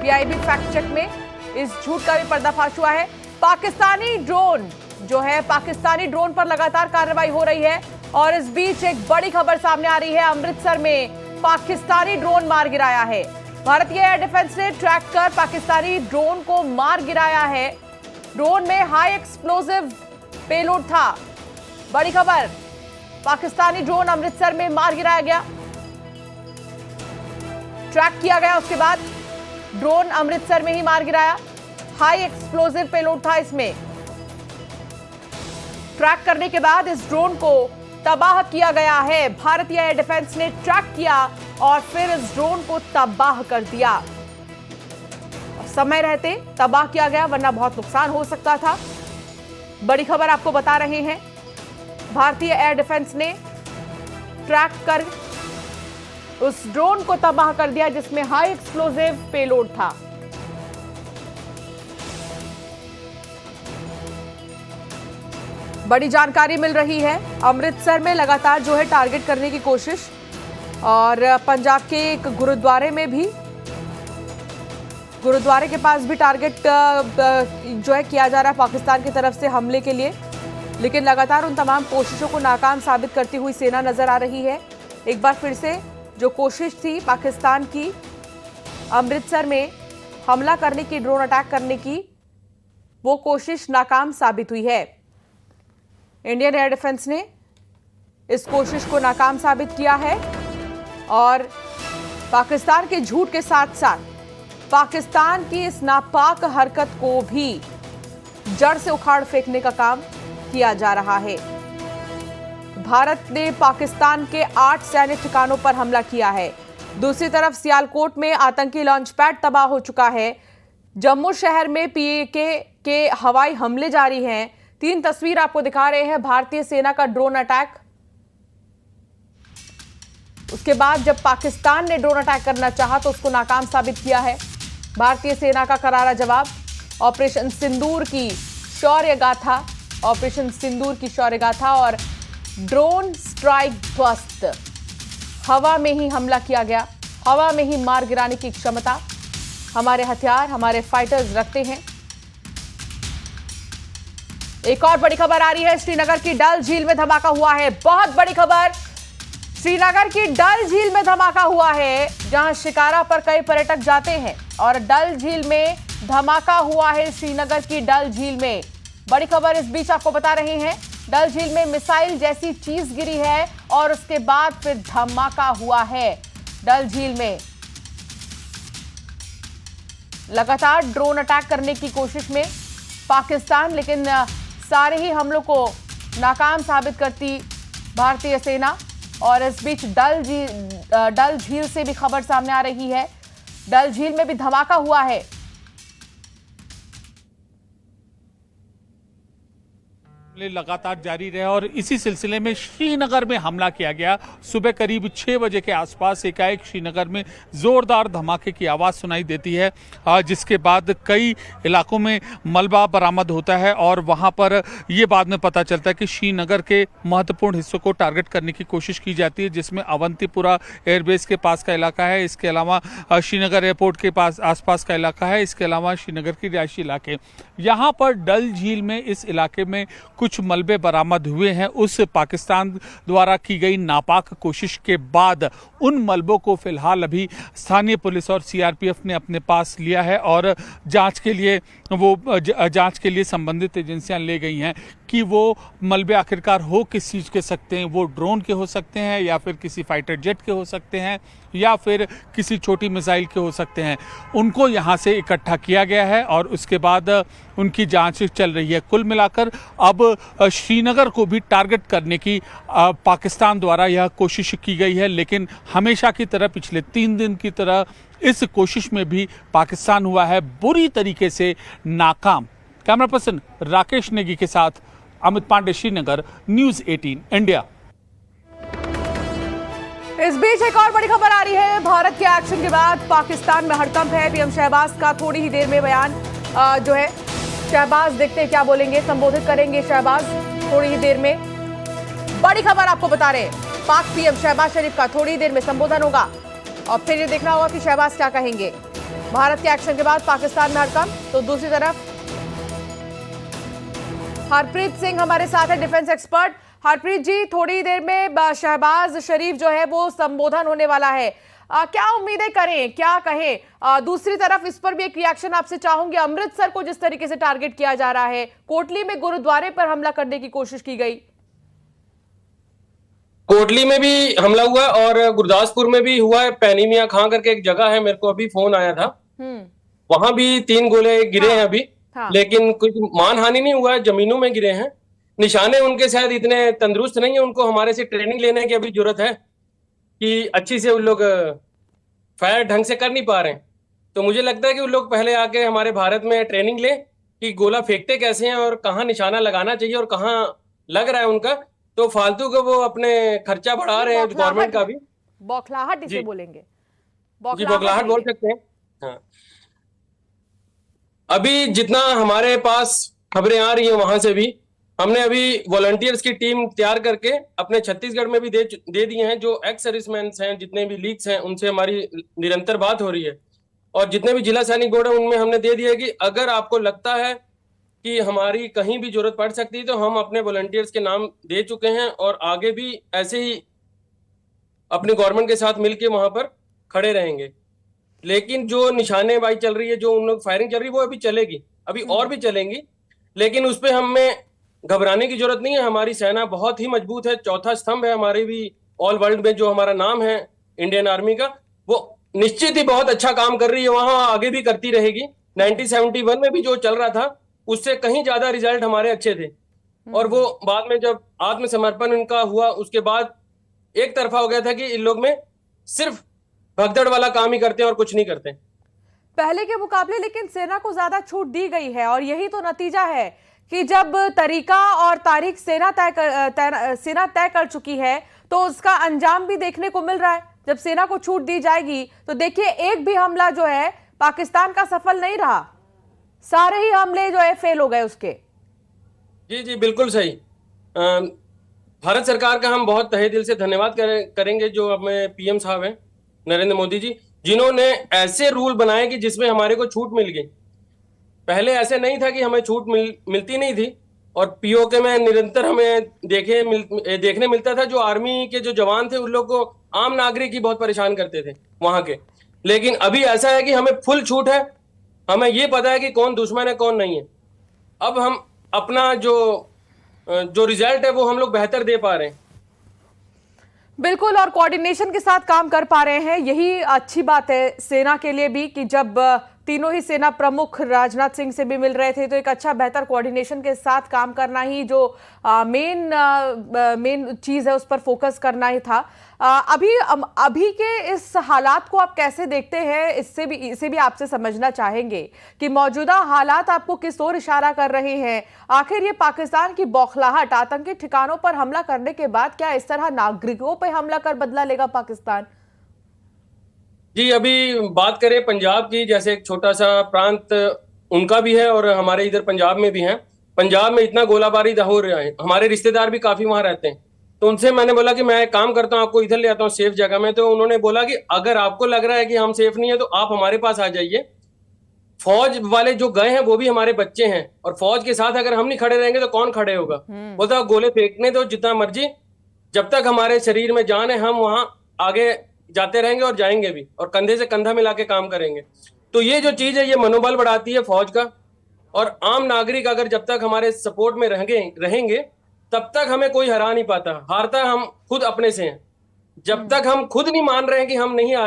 PIB fact check में इस झूठ का भी पर्दाफाश हुआ है। पाकिस्तानी ड्रोन जो है, पाकिस्तानी ड्रोन पर लगातार कार्रवाई हो रही है और इस बीच एक बड़ी खबर सामने आ रही है। अमृतसर में पाकिस्तानी ड्रोन मार गिराया है। भारतीय एयर डिफेंस ने ट्रैक कर पाकिस्तानी ड्रोन को मार गिराया है। ड्रोन में हाई एक्सप्लोजिव पेलोड था। बड़ी खबर, पाकिस्तानी ड्रोन अमृतसर में मार गिराया गया, ट्रैक किया गया, उसके बाद ड्रोन अमृतसर में ही मार गिराया। हाई एक्सप्लोजिव पेलोड था इसमें। ट्रैक करने के बाद इस ड्रोन को तबाह किया गया है। भारतीय एयर डिफेंस ने ट्रैक किया और फिर इस ड्रोन को तबाह कर दिया। समय रहते तबाह किया गया, वरना बहुत नुकसान हो सकता था। बड़ी खबर आपको बता रहे हैं, भारतीय एयर डिफेंस ने ट्रैक कर उस ड्रोन को तबाह कर दिया जिसमें हाई एक्सप्लोजिव पेलोड था। बड़ी जानकारी मिल रही है। अमृतसर में लगातार जो है टारगेट करने की कोशिश, और पंजाब के एक गुरुद्वारे में भी, गुरुद्वारे के पास भी टारगेट जो है किया जा रहा है पाकिस्तान की तरफ से हमले के लिए, लेकिन लगातार उन तमाम कोशिशों को नाकाम साबित करती हुई सेना नजर आ रही है। एक बार फिर से जो कोशिश थी पाकिस्तान की अमृतसर में हमला करने की, ड्रोन अटैक करने की, वो कोशिश नाकाम साबित हुई है। इंडियन एयर डिफेंस ने इस कोशिश को नाकाम साबित किया है और पाकिस्तान के झूठ के साथ साथ पाकिस्तान की इस नापाक हरकत को भी जड़ से उखाड़ फेंकने का काम किया जा रहा है। भारत ने पाकिस्तान के 8 सैन्य ठिकानों पर हमला किया है। दूसरी तरफ सियालकोट में आतंकी लॉन्च पैड तबाह हो चुका है। जम्मू शहर में पीएके के हवाई हमले जारी हैं। 3 तस्वीर आपको दिखा रहे हैं, भारतीय सेना का ड्रोन अटैक। उसके बाद जब पाकिस्तान ने ड्रोन अटैक करना चाहा तो उसको नाकाम साबित किया है। भारतीय सेना का करारा जवाब, ऑपरेशन सिंदूर की शौर्य गाथा, ऑपरेशन सिंदूर की शौर्य गाथा और ड्रोन स्ट्राइक बस्ट। हवा में ही हमला किया गया, हवा में ही मार गिराने की क्षमता हमारे हथियार, हमारे फाइटर्स रखते हैं। एक और बड़ी खबर आ रही है, श्रीनगर की डल झील में धमाका हुआ है। बहुत बड़ी खबर, श्रीनगर की डल झील में धमाका हुआ है, जहां शिकारा पर कई पर्यटक जाते हैं और डल झील में धमाका हुआ है। श्रीनगर की डल झील में बड़ी खबर इस बीच आपको बता रहे हैं। डल झील में मिसाइल जैसी चीज गिरी है और उसके बाद फिर धमाका हुआ है। डल झील में लगातार ड्रोन अटैक करने की कोशिश में पाकिस्तान, लेकिन सारे ही हमलों को नाकाम साबित करती भारतीय सेना। और इस बीच डल झील से भी खबर सामने आ रही है, डल झील में भी धमाका हुआ है। लगातार जारी रहे और इसी सिलसिले में श्रीनगर में हमला किया गया। सुबह करीब 6 बजे के आसपास एकाएक श्रीनगर में जोरदार धमाके की आवाज़ सुनाई देती है, जिसके बाद कई इलाकों में मलबा बरामद होता है और वहां पर ये बाद में पता चलता है कि श्रीनगर के महत्वपूर्ण हिस्सों को टारगेट करने की कोशिश की जाती है, जिसमें अवंतीपुरा एयरबेस के पास का इलाका है, इसके अलावा श्रीनगर एयरपोर्ट के पास आसपास का इलाका है, इसके अलावा श्रीनगर के रिहायशी इलाके। यहाँ पर डल झील में इस इलाके में कुछ मलबे बरामद हुए हैं। उस पाकिस्तान द्वारा की गई नापाक कोशिश के बाद उन मलबों को फिलहाल अभी स्थानीय पुलिस और सीआरपीएफ ने अपने पास लिया है और जांच के लिए संबंधित एजेंसियां ले गई हैं कि वो मलबे आखिरकार हो किस चीज़ के सकते हैं। वो ड्रोन के हो सकते हैं या फिर किसी फाइटर जेट के हो सकते हैं या फिर किसी छोटी मिसाइल के हो सकते हैं। उनको यहाँ से इकट्ठा किया गया है और उसके बाद उनकी जांच चल रही है। कुल मिलाकर अब श्रीनगर को भी टारगेट करने की पाकिस्तान द्वारा यह कोशिश की गई है, लेकिन हमेशा की तरह पिछले 3 दिन की तरह इस कोशिश में भी पाकिस्तान हुआ है बुरी तरीके से नाकाम। कैमरा पर्सन राकेश नेगी के साथ अमित पांडे, श्रीनगर, न्यूज़ 18 इंडिया। इस बीच एक और बड़ी खबर आ रही है। भारत के एक्शन के बाद पाकिस्तान में हड़कंप है। पीएम शहबाज का थोड़ी ही देर में बयान जो है, शहबाज देखते हैं क्या बोलेंगे, संबोधित करेंगे शहबाज थोड़ी ही देर में। बड़ी खबर आपको बता रहे हैं, पाक पीएम शहबाज शरीफ का थोड़ी ही देर में संबोधन होगा और फिर ये देखना होगा कि शहबाज क्या कहेंगे। भारत के एक्शन के बाद पाकिस्तान में हड़कंप। तो दूसरी तरफ हरप्रीत सिंह हमारे साथ है, डिफेंस एक्सपर्ट। हरप्रीत जी, थोड़ी देर में शहबाज शरीफ जो है वो संबोधन होने वाला है, क्या उम्मीदें करें, क्या कहें? दूसरी तरफ इस पर भी एक रिएक्शन आपसे चाहूंगी। अमृतसर को जिस तरीके से टारगेट किया जा रहा है, कोटली में गुरुद्वारे पर हमला करने की कोशिश की गई, कोटली में भी हमला हुआ और गुरदासपुर में भी हुआ है। पैनी मियां खां करके एक जगह है, मेरे को अभी फोन आया था, वहां भी 3 गोले गिरे हैं अभी। लेकिन कुछ मानहानि नहीं हुआ है, जमीनों में गिरे हैं। निशाने उनके शायद इतने तंदुरुस्त नहीं है, उनको हमारे से ट्रेनिंग लेने की अभी जरूरत है कि अच्छी से उन लोग फायर ढंग से कर नहीं पा रहे हैं। तो मुझे लगता है कि उन लोग पहले आके हमारे भारत में ट्रेनिंग ले कि गोला फेंकते कैसे हैं और कहाँ निशाना लगाना चाहिए और कहाँ लग रहा है उनका। तो फालतू को वो अपने खर्चा बढ़ा रहे हैं गवर्नमेंट का भी। बौखलाहट इसे बोलेंगे, जी बौखलाहट बोल सकते हैं। हाँ, अभी जितना हमारे पास खबरें आ रही हैं वहां से भी हमने अभी वॉलंटियर्स की टीम तैयार करके अपने छत्तीसगढ़ में भी दे दिए हैं। जो एक्स सर्विसमैन हैं, जितने भी लीग्स हैं, उनसे हमारी निरंतर बात हो रही है। और जितने भी जिला सैनिक बोर्ड है उनमें हमने दे दिया है कि अगर आपको लगता है कि हमारी कहीं भी जरूरत पड़ सकती है तो हम अपने वॉलंटियर्स के नाम दे चुके हैं और आगे भी ऐसे ही अपनी गवर्नमेंट के साथ मिलकर वहां पर खड़े रहेंगे। लेकिन जो निशानेबाजी चल रही है, जो उन लोग फायरिंग चल रही है, वो अभी चलेगी, अभी और भी चलेंगी। लेकिन उस पर हमें घबराने की जरूरत नहीं है। हमारी सेना बहुत ही मजबूत है, चौथा स्तंभ है हमारे भी ऑल वर्ल्ड में। जो हमारा नाम है इंडियन आर्मी का, वो निश्चित ही बहुत अच्छा काम कर रही है, वहां आगे भी करती रहेगी। 1971 में भी जो चल रहा था उससे कहीं ज्यादा रिजल्ट हमारे अच्छे थे। और वो बाद में जब आत्मसमर्पण उनका हुआ उसके बाद एक तरफा हो गया था कि इन लोग में सिर्फ भगदड़ वाला काम ही करते हैं और कुछ नहीं करते पहले के मुकाबले। लेकिन सेना को ज्यादा छूट दी गई है और यही तो नतीजा है कि जब तरीका और तारीख सेना तय कर चुकी है तो उसका अंजाम भी देखने को मिल रहा है। जब सेना को छूट दी जाएगी तो देखिए, एक भी हमला जो है पाकिस्तान का सफल नहीं रहा, सारे ही हमले जो है फेल हो गए उसके। जी जी बिल्कुल सही। भारत सरकार का हम बहुत तहे दिल से धन्यवाद करेंगे, जो हमें पीएम साहब हैं नरेंद्र मोदी जी, जिन्होंने ऐसे रूल बनाए कि जिसमें हमारे को छूट मिल गई। पहले ऐसे नहीं था कि हमें छूट मिलती नहीं थी। और पीओके में निरंतर हमें देखने मिलता था जो आर्मी के जो जवान थे उन लोग को आम नागरिक ही बहुत परेशान करते थे वहां के। लेकिन अभी ऐसा है कि हमें फुल छूट है, हमें ये पता है कि कौन दुश्मन है कौन नहीं है। अब हम अपना जो रिजल्ट है वो हम लोग बेहतर दे पा रहे हैं। बिल्कुल, और कोऑर्डिनेशन के साथ काम कर पा रहे हैं, यही अच्छी बात है सेना के लिए भी कि जब तीनों ही सेना प्रमुख राजनाथ सिंह से भी मिल रहे थे तो एक अच्छा बेहतर कोऑर्डिनेशन के साथ काम करना ही जो मेन चीज है उस पर फोकस करना ही था। अभी के इस हालात को आप कैसे देखते हैं? इसे भी आपसे समझना चाहेंगे कि मौजूदा हालात आपको किस ओर इशारा कर रहे हैं। आखिर ये पाकिस्तान की बौखलाहट, आतंकी ठिकानों पर हमला करने के बाद क्या इस तरह नागरिकों पर हमला कर बदला लेगा पाकिस्तान? जी, अभी बात करें पंजाब की, जैसे एक छोटा सा प्रांत उनका भी है और हमारे इधर पंजाब में भी है। पंजाब में इतना गोलाबारी हो रहा है, हमारे रिश्तेदार भी काफी वहां रहते हैं। तो उनसे मैंने बोला कि मैं काम करता हूँ, आपको इधर ले आता हूँ सेफ जगह में। तो उन्होंने बोला कि अगर आपको लग रहा है कि हम सेफ नहीं है तो आप हमारे पास आ जाइए। फौज वाले जो गए हैं वो भी हमारे बच्चे हैं और फौज के साथ अगर हम नहीं खड़े रहेंगे तो कौन खड़े होगा। बोलता गोले फेंकने दो जितना मर्जी, जब तक हमारे शरीर में जान है हम वहां आगे जाते रहेंगे और जाएंगे भी, और कंधे से कंधा मिला के काम करेंगे। तो ये जो चीज है ये मनोबल बढ़ाती है फौज का। और आम नागरिक अगर जब तक हमारे सपोर्ट में रहेंगे तब तक हमें कोई हरा नहीं पाता। हारता हम खुद अपने से हैं। जब तक हम खुद नहीं मान रहे हैं कि हम नहीं हारे